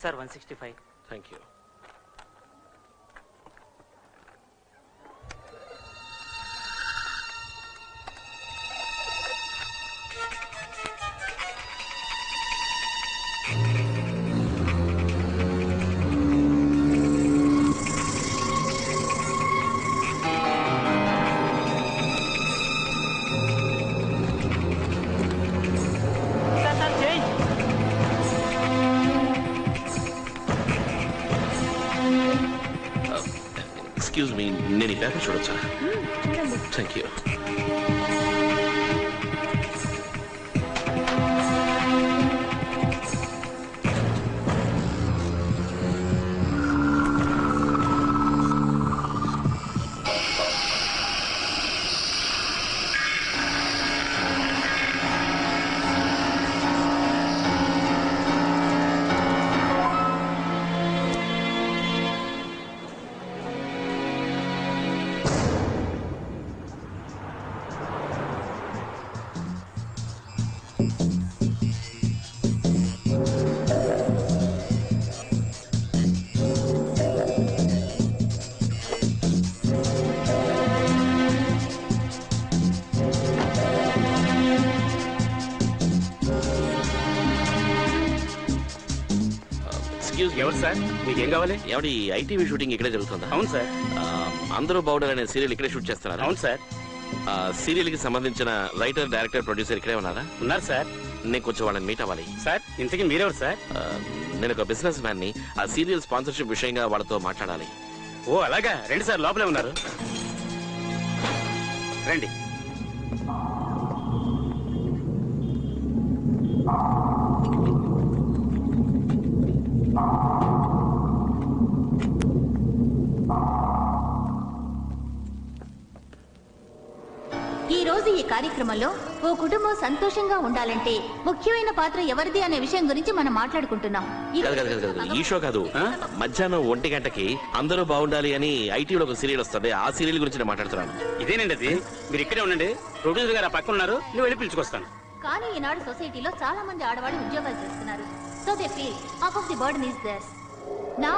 Sir 165. Thank you. Excuse me, నేను ఈ paper చూడొచ్చా? Thank you. ఎవరు సార్, మీకేం కావాలి? ఎవరి ఐటీవీ షూటింగ్ ఇక్కడే జరుగుతుందా? అవును సార్. అందరూ బాగుండాలి అనే సీరియల్ ఇక్కడే షూట్ చేస్తున్నారు? అవును సార్. సీరియల్ కి సంబంధించిన రైటర్, డైరెక్టర్, ప్రొడ్యూసర్ ఇక్కడే ఉన్నారా? ఉన్నారు సార్. నేను కొంచెం వాళ్ళని మీట్ అవ్వాలి. సార్, ఇంతకీ మీరెవరు సార్? నేను ఒక బిజినెస్ మ్యాన్ ని. ఆ సీరియల్ స్పాన్సర్షిప్ విషయంగా వాళ్ళతో మాట్లాడాలి. ఓ అలాగా, రండి సార్, లోపలే ఉన్నారు. రండి. ఈ రోజు ఈ కార్యక్రమంలో ఓ కుటుంబం సంతోషంగా ఉండాలంటే ముఖ్యమైన పాత్ర ఎవరిది అనే విషయం గురించి మనం మాట్లాడుకుంటున్నాం. ఈ షో కాదు, మధ్యాహ్నం 1 గంటకి అందరూ బాగుండాలి అని ఐటీలో ఒక సీరియల్ వస్తుంది. ఆ సీరియల్ గురించి నేను మాట్లాడుతున్నాను. ఇదేనండి అది. మీరు ఇక్కడే ఉండండి, ప్రొడ్యూసర్ గారు ఆ పక్కన ఉన్నారు, నువ్వు వెళ్ళి పిలుచుకొస్తాను. కానీ ఈనాడు సొసైటీలో చాలా మంది ఆడవాళ్ళు ఉద్యోగాలు చేస్తున్నారు. So they feel half of the burden is దర్స్. నా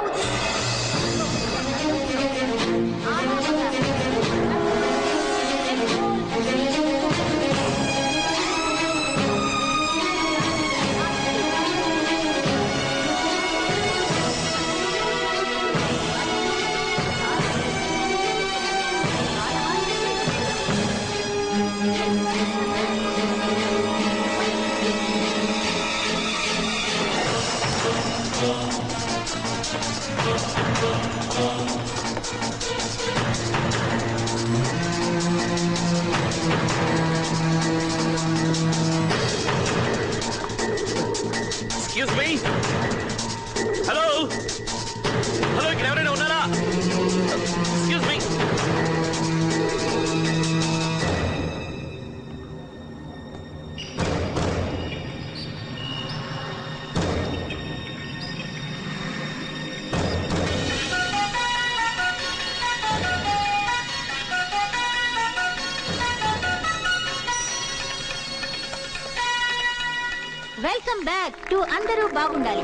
ఎక్స్క్యూజ్ మీ, హలో హలో, ఇక్కడ ఎవరైనా ఉన్నారా? Excuse me. Welcome back to అందరూ బాగుండాలి.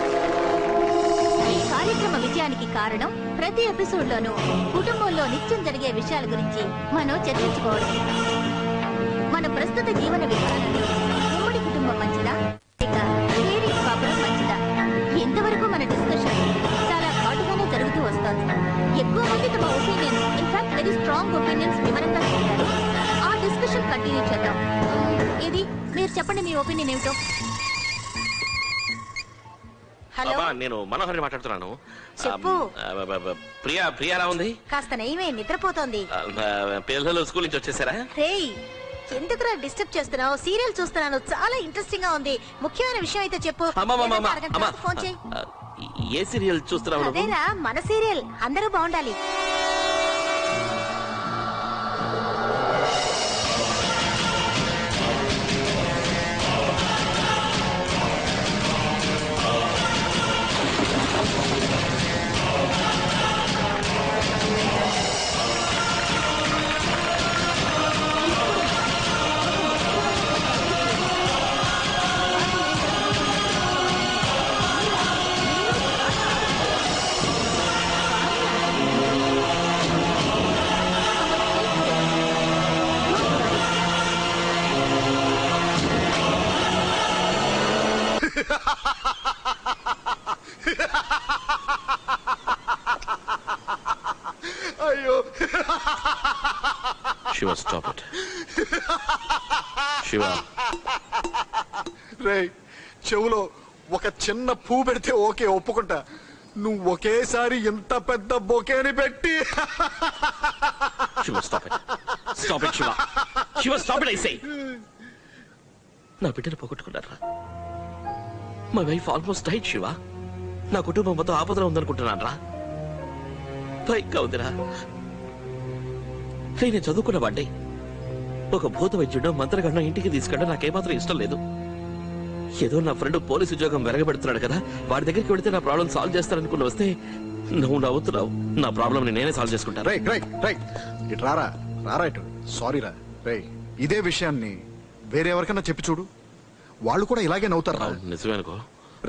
ఈ కార్యక్రమ విజయానికి కారణం ప్రతి ఎపిసోడ్ లోనూ కుటుంబంలో నిత్యం జరిగే విషయాల గురించి మనం చర్చించుకోవడం. మన ప్రస్తుత జీవన విధానంలో ఉమ్మడి కుటుంబం మంచిదా లేక షేరింగ్ కాపురం మంచిదా? ఎంతవరకు మన డిస్కషన్ చాలా ఘాటుగానే జరుగుతూ వస్తోంది. ఎక్కువ మంది తమ opinion, in fact very strong opinions వివరంగా చెప్పారు. ఆ డిస్కషన్ కంటిన్యూ చేద్దాం. ఇది మీరు చెప్పండి, మీ ఒపీనియన్ ఏమిటో. నేను మనోహర్ని మాట్లాడుతున్నాను. చెప్పు. ప్రియా ఎలా ఉంది? కాస్త నయమే, నిద్రపోతోంది. పిల్లలు స్కూల్ నుంచి వచ్చేసారా? రేయ్, ఎందుకురా డిస్టర్బ్ చేస్తున్నావు? సీరియల్ చూస్తున్నాను, చాలా ఇంట్రెస్టింగ్ గా ఉంది. ముఖ్యమైన విషయం అయితే చెప్పు. ఫోన్ చేయి. ఏ సీరియల్ చూస్తున్నావు? అదేరా మన సీరియల్, అందరూ బాగుండాలి. శివ స్టాప్ ఇట్ శివ రే చెవులో ఒక చిన్న పువ్వు పెడితే ఓకే ఒప్పుకుంటా, నువ్వు ఒకేసారి ఎంత పెద్ద బొకేని పెట్టి Shiva stop it Shiva Shiva stop it I say. నా బిడ్డను పోగొట్టుకున్నారా? My wife almost died Shiva. నా కుటుంబం మొత్తం ఆపదలో ఉందనుకుంటున్నాను రా. భయంగా ఉందిరా. నేను చదువుకున్న వాడ్డే. ఒక భూత వైద్యుడు మంత్రగండం ఇంటికి తీసుకెళ్ళడం నాకేమాత్రం ఇష్టం లేదు. ఏదో నా ఫ్రెండ్ పోలీసు ఉద్యోగం వెరగబెడుతున్నాడు కదా, వాడి దగ్గరికి వెళితే నా ప్రాబ్లం సాల్వ్ చేస్తారనుకుని వస్తే నువ్వు నవ్వుతున్నావు. నా ప్రాబ్లం నేనే సాల్వ్ చేసుకుంటాను. రైట్ రైట్ రైట్ ఇటు రారా రారా ఇటు. సారీ రా రే, ఇదే విషయాన్ని వేరే ఎవరికైనా చెప్పి చూడు, వాళ్ళు కూడా ఇలాగే నవ్వుతారు రా. నిజమే అనుకో.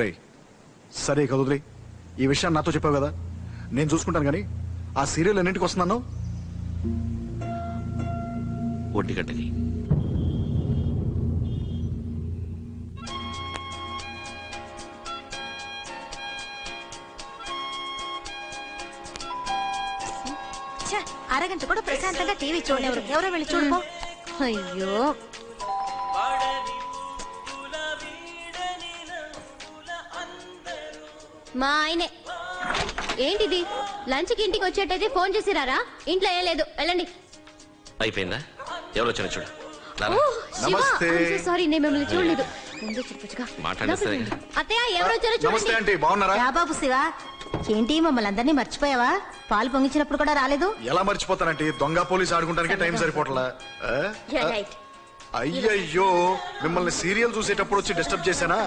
రే సరే కదులే, ఈ విషయాన్ని నాతో చెప్పావు కదా, నేను చూసుకుంటాను. కానీ ఆ సీరియల్ ఎన్నింటికి వస్తున్నాను? 1 గంటకి. ఛ, అరగంట కూడా ప్రశాంతంగా టీవీ చూడలేరు. ఎవరో వెళ్ళి చూడుకో. అయ్యో మా ఆయనే. ఏంటిది? లంచ్ కి ఇంటికి వచ్చేటైతే ఫోన్ చేసిరారా? ఇంట్లో ఏం లేదు, వెళ్ళండి. అయిపోయిందా? ఎవరు వచ్చిన చూడు. నమస్తే. సారీ, నేను మిమ్మల్ని చూడలేదు. ముందే చెప్పొచ్చుగా. మాట్లాడేస్తే అత్తయ్య, ఎవరు వచ్చారో నమస్తే చూడండి. ఆంటీ, బాగున్నారా? రా బాబు శివ, ఏంటి మమ్మల్ని అందరినీ మర్చిపోయావా? పాలు పొంగించినప్పుడు కూడా రాలేదు. ఎలా మర్చిపోతానంటే దొంగ పోలీస్ ఆడుకుంటానికే టైం సరిపోవట్లా. అయ్యయ్యో, మిమ్మల్ని సీరియల్ చూసేటప్పుడు వచ్చి డిస్టర్బ్ చేశానా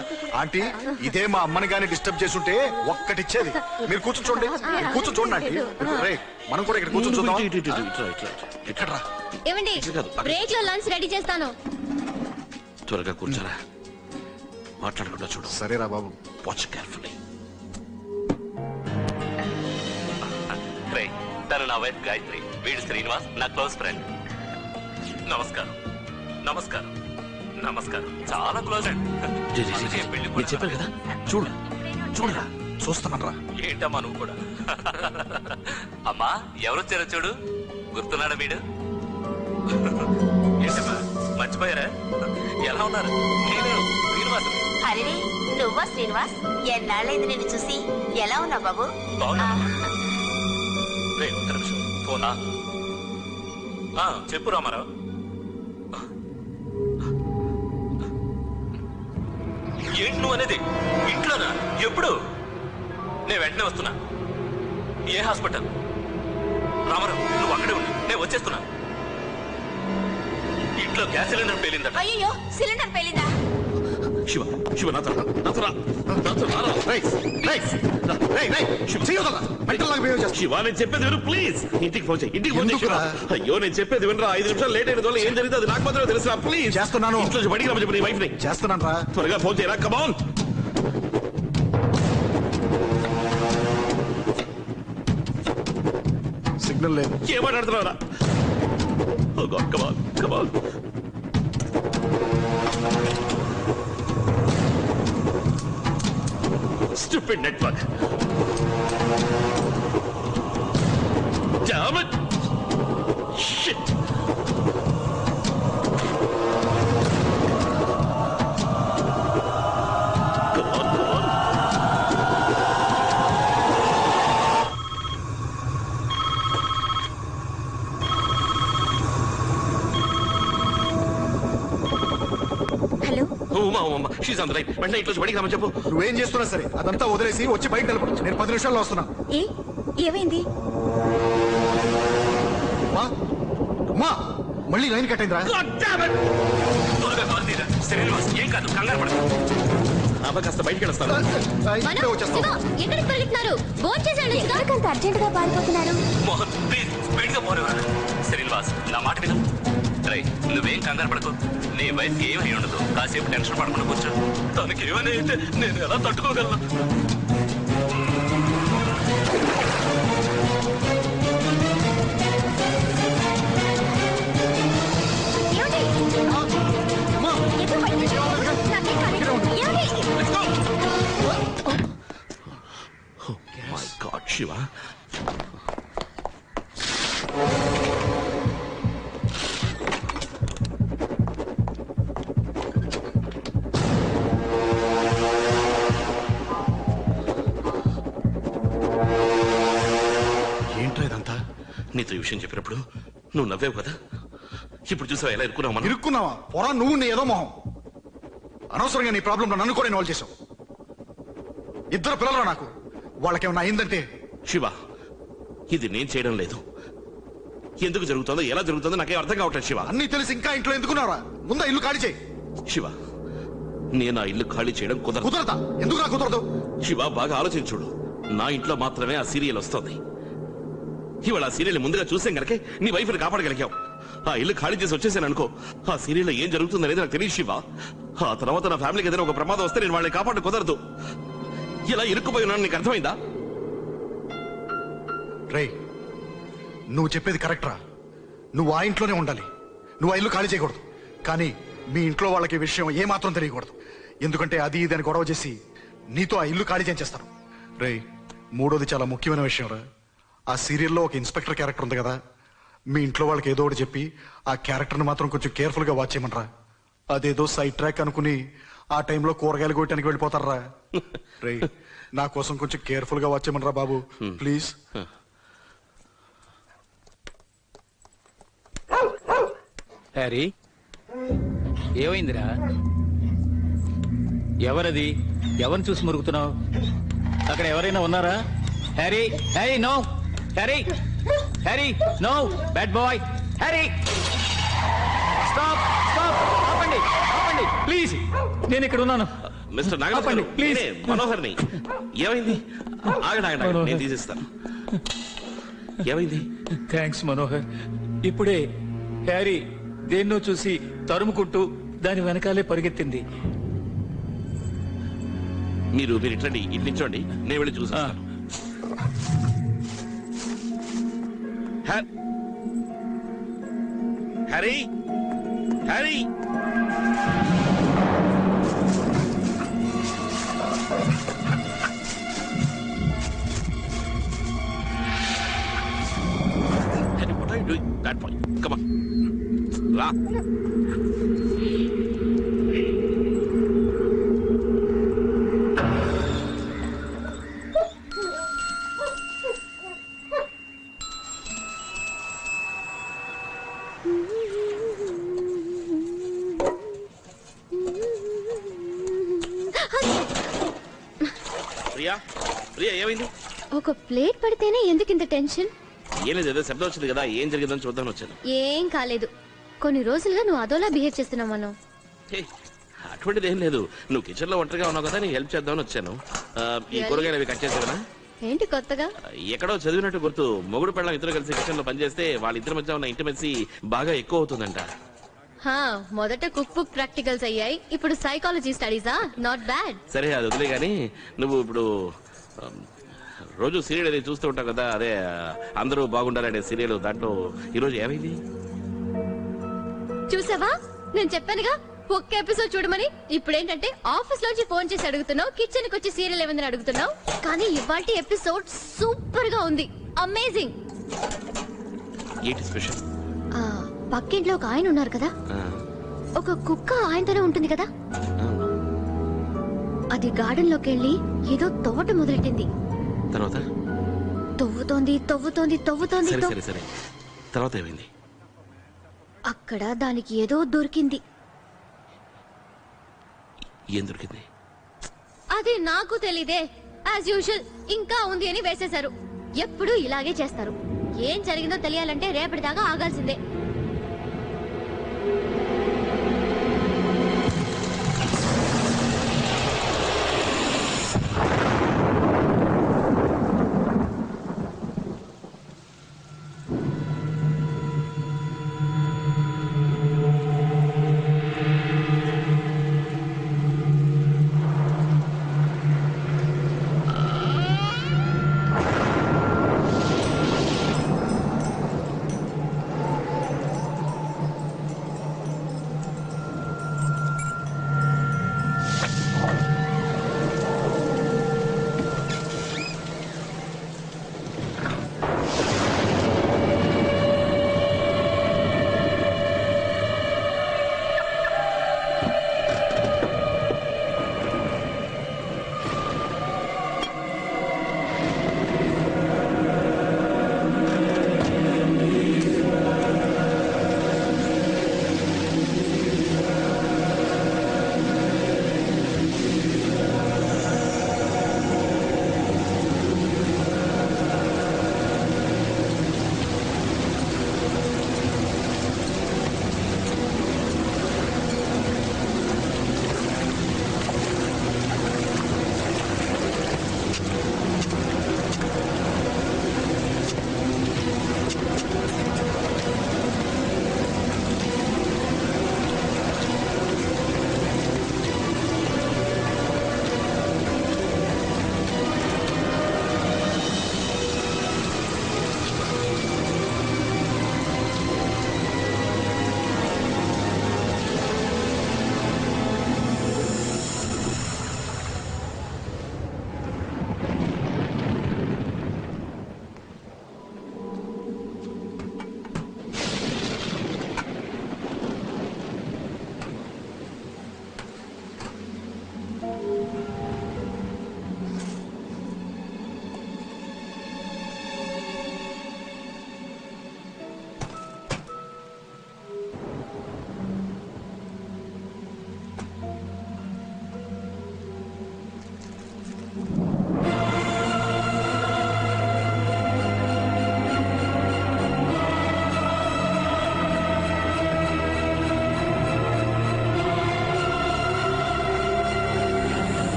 ఆంటీ? ఇదే మా అమ్మని గానీ డిస్టర్బ్ చేస్తుంటే ఒక్కటిచ్చేది. మీరు కూర్చొని చూడండి, మీరు కూర్చొని చూడండి ఆంటీ. రే మనం కూడా ఇక్కడ కూర్చొని చూద్దాం. ఇక్కడ రా. ఏమండి, బ్రేక్ లో లంచ్ రెడీ చేస్తాను. త్వరగా కూర్చోరా. మాట్లాడకుండా చూడు. సరేరా బాబు. Watch carefully. తను నా వైఫ్ గాయత్రి, వీడు శ్రీనివాస్, నా క్లోజ్ ఫ్రెండ్. నమస్కారం. నమస్కారం. నమస్కారం. చాలా క్లోజ్ అండి. నేను చెప్పాను కదా, చూడు చూడరా. చూస్తున్నాను. ఏంటమ్మా నువ్వు కూడా? అమ్మా ఎవరొచ్చారో చూడు. గుర్తున్నాడా వీడు? ఏంటమ్మా మర్చిపోయారా? ఎలా ఉన్నారు? నేను శ్రీనివాస్. అరే నువ్వా శ్రీనివాస్? ఎన్నాళ్ళైంది నిన్ను చూసి. ఎలా ఉన్నావు బాబు? బాగున్నా. ఒక్క నిమిషం ఫోనా. చెప్పు రామారావు. ఏంటి నువ్వు అనేది? ఇంట్లోనా? ఎప్పుడు? నేను వెంటనే వస్తున్నా. ఏ హాస్పిటల్? రామారావు నువ్వు అక్కడే ఉండు, నేను వచ్చేస్తున్నా. ఇంట్లో గ్యాస్ సిలిండర్ పేలిందట. అయ్యో, సిలిండర్ పేలిందా? శివ శివ నాతో శివ, నేను చెప్పేది విను ప్లీజ్. ఇంటికి ఫోన్ చేయి. ఇంటికి ఫోన్ చేయి. అయ్యో నేను చెప్పేది వినరా. 5 నిమిషాలు లేట్ అయిన వల్ల ఏం జరిగింది అది నాకు మాత్రమే తెలుసు. ప్లీజ్. చేస్తున్నాను. ఇంట్లో బయటికి రమ్మని చెప్పి నీ వైఫ్ ని. చేస్తున్నాను రా. త్వరగా ఫోన్ చేయరా. కమాన్. సిగ్నల్ లేదు. ఏం మాట్లాడుతున్నారా? కమాన్ కమాన్. Stupid network. Damn it! Shit! Come on, come on. Hello. Uma she's on the line. వెంటనే ఇంట్లో బయటికి రమ్మని చెప్పు. నువ్వేం చేస్తున్నా సరే అదంతా వదిలేసి వచ్చి బయట నిలబడు. నేను 10 నిమిషాల్లో వస్తున్నా. ఏమైంది? మళ్ళీ లైన్ కట్ అయిందిరా. త్వరగా కాల్ తీరా. శ్రీనివాస్ ఏం కాదు, కంగారు పడదు. కాస్త బయటికి వెళ్ళొస్తాను. ఇప్పుడే వచ్చేస్తాను. ఎక్కడికి పరిగెత్తున్నారు? ఫోన్ చేశాడు. ఎక్కడికంత అర్జెంట్ గా పారిపోతున్నారు? మోహన్ ప్లీజ్ స్పీడ్ గా పోనివ్వరా. శ్రీనివాస్ నా మాట విను. రై నువ్వేం కంగారు పడకు. నీ వైఫ్ ఏమీ ఉండదు. కాసేపు టెన్షన్ పడకుండా కూర్చో. తనకి ఏమని అయితే నేను ఎలా తట్టుకోగలను? My God, Shiva. నీతో ఈ విషయం చెప్పినప్పుడు నువ్వు నవ్వావు కదా, ఇప్పుడు చూసావా ఎలా ఇరుక్కున్నావు మనం. ఇరుక్కున్నావా పొరా నువ్వు నీ ఏదో మొహం. అనవసరంగా నీ ప్రాబ్లం నన్ను కూడా ఇన్వాల్వ్ చేసావు. ఇద్దరు పిల్లలు నాకు, వాళ్ళకేమన్నా అయిందంటే. శివ, ఇది నేను చేయడం లేదు. ఎందుకు జరుగుతుందో ఎలా జరుగుతుందో నాకేం అర్థం కావట్లేదు శివ. అన్నీ తెలిసి ఇంకా ఇంట్లో ఎందుకున్నారా? ముందా ఇల్లు ఖాళీ చేయి. శివ, నేను ఆ ఇల్లు ఖాళీ చేయడం కుదరదా? ఎందుకు నాకు కుదరదు? శివ, బాగా ఆలోచించుడు. నా ఇంట్లో మాత్రమే ఆ సీరియల్ వస్తుంది. ఇవాళ ఆ సీరియల్ ముందుగా చూసాం కనుక నీ వైఫ్ని కాపాడగలిగావు. ఆ ఇల్లు ఖాళీ చేసి వచ్చేసాను అనుకో, ఆ సీరియల్లో ఏం జరుగుతుందనేది నాకు తెలియదు శివ. ఆ తర్వాత నా ఫ్యామిలీకి ఏదైనా ఒక ప్రమాదం వస్తే నేను వాళ్ళని కాపాడు కుదరదు. ఇలా ఇరుక్కుపోయి ఉన్నాను, నీకు అర్థమైందా? రే, నువ్వు చెప్పేది కరెక్ట్ రా. నువ్వు ఆ ఇంట్లోనే ఉండాలి, నువ్వు ఆ ఇల్లు ఖాళీ చేయకూడదు. కానీ మీ ఇంట్లో వాళ్ళకి ఈ విషయం ఏమాత్రం తెలియకూడదు. ఎందుకంటే అది ఇదని గొడవ చేసి నీతో ఆ ఇల్లు ఖాళీ చేయించేస్తారు. రే, మూడోది చాలా ముఖ్యమైన విషయం రా. ఆ సీరియల్లో ఒక ఇన్స్పెక్టర్ క్యారెక్టర్ ఉంది కదా, మీ ఇంట్లో వాళ్ళకి ఏదో ఒకటి చెప్పి ఆ క్యారెక్టర్ని మాత్రం కొంచెం కేర్ఫుల్ గా వాచ్ చేయమనరా. అదేదో సైడ్ ట్రాక్ అనుకుని ఆ టైంలో కూరగాయలు కొట్టడానికి వెళ్ళిపోతారా. రే, నా కోసం కొంచెం కేర్ఫుల్ గా వాచ్ చేయమనరా బాబు, ప్లీజ్. హ్యారీ, ఏమైందిరా? ఎవరది? ఎవరిని చూసి మురుగుతున్నావు? అక్కడ ఎవరైనా ఉన్నారా? Harry, Harry, no! Harry, Harry, no! Bad boy! Harry, stop, stop! ఆపండి, ఆపండి, ప్లీజ్! నేను ఇక్కడ ఉన్నాను. Mister Nagaraju, please. మనోహర్ని. ఏమైంది? ఆగండి, ఆగండి, ఆగండి, నేను తీసిస్తాను. ఏమైంది? థ్యాంక్స్ మనోహర్. ఇప్పుడే హ్యారీ దేన్నో చూసి తరుముకుంటూ దాని వెనకాలే పరిగెత్తింది. మీరు ఇట్లండి, ఇటు నిల్చోండి, నేను వెళ్ళి చూసాను. Harry, Harry! Harry, what are you doing? Bad boy. Come on. Ra. Priya, Priya, ఏమైంది? ఒక ప్లేట్ పడితేనే ఎందుకు ఇంత టెన్షన్? ఏం లేదు, ఏదో శబ్దం వచ్చింది కదా, ఏం జరిగిందని చూద్దామని వచ్చాను. ఏం కాలేదు. కొన్ని రోజులుగా నువ్వు అదోలా బిహేవ్ చేస్తున్నావు మనం. అటువంటిది ఏం లేదు. నువ్వు కిచెన్ లో ఒంటరిగా ఉన్నావు కదా, నీకు హెల్ప్ చేద్దామని వచ్చాను. ఈ కూరగాయలు అవి కట్ చేసేవనా? ఏంటి కొత్తగా? ఎక్కడో చదివినట్టు గుర్తు, మొగుడు పెళ్ళం ఇద్దరు కలిసి కిచెన్ లో పనిచేస్తే వాళ్ళిద్దరి మధ్య ఉన్న ఇంటిమెన్సీ బాగా ఎక్కువ అవుతుందంట. మొదట కుక్ బుక్ ప్రాక్టికల్స్ అయ్యాయి, ఇప్పుడు సైకాలజీ స్టడీసా? Not bad. సరే, అది వదిలే గానీ నువ్వు ఇప్పుడు రోజు సీరియల్ అది చూస్తూ ఉంటావు కదా, అదే అందరూ బాగుండాలనే సీరియల్, దాంట్లో ఈరోజు ఏమైంది చూసావా? నేను చెప్పానుగా ఒక్క ఎపిసోడ్ చూడమని. ఇప్పుడేంటంటే ఆఫీస్ లోంచి ఫోన్ చేసి అడుగుతున్నావు, కిచెన్ కి వచ్చి సీరియల్ ఏమైందని అడుగుతున్నావు. కానీ ఇవాల్టి ఎపిసోడ్ సూపర్ గా ఉంది, అమేజింగ్. ఏంటి స్పెషల్? పక్కింట్లో ఒక ఆయన ఉన్నారు కదా, ఒక కుక్క ఆయనతోనే ఉంటుంది కదా. అది గార్డెన్ లోకి వెళ్ళి ఏదో తోట మొదలెట్టింది. తర్వాత తవ్వుతోంది తవ్వుతోంది తవ్వుతోంది. సరే సరే సరే, తర్వాత ఏమైంది? అక్కడ దానికి ఏదో దొరికింది. ఏం దొరికింది? అది నాకు తెలీదే. యాజ్ యూజువల్ ఇంకా ఉంది అని వేసేశారు. ఎప్పుడు ఇలాగే చేస్తారు. ఏం జరిగిందో తెలియాలంటే రేపటిదాకా ఆగాల్సిందే.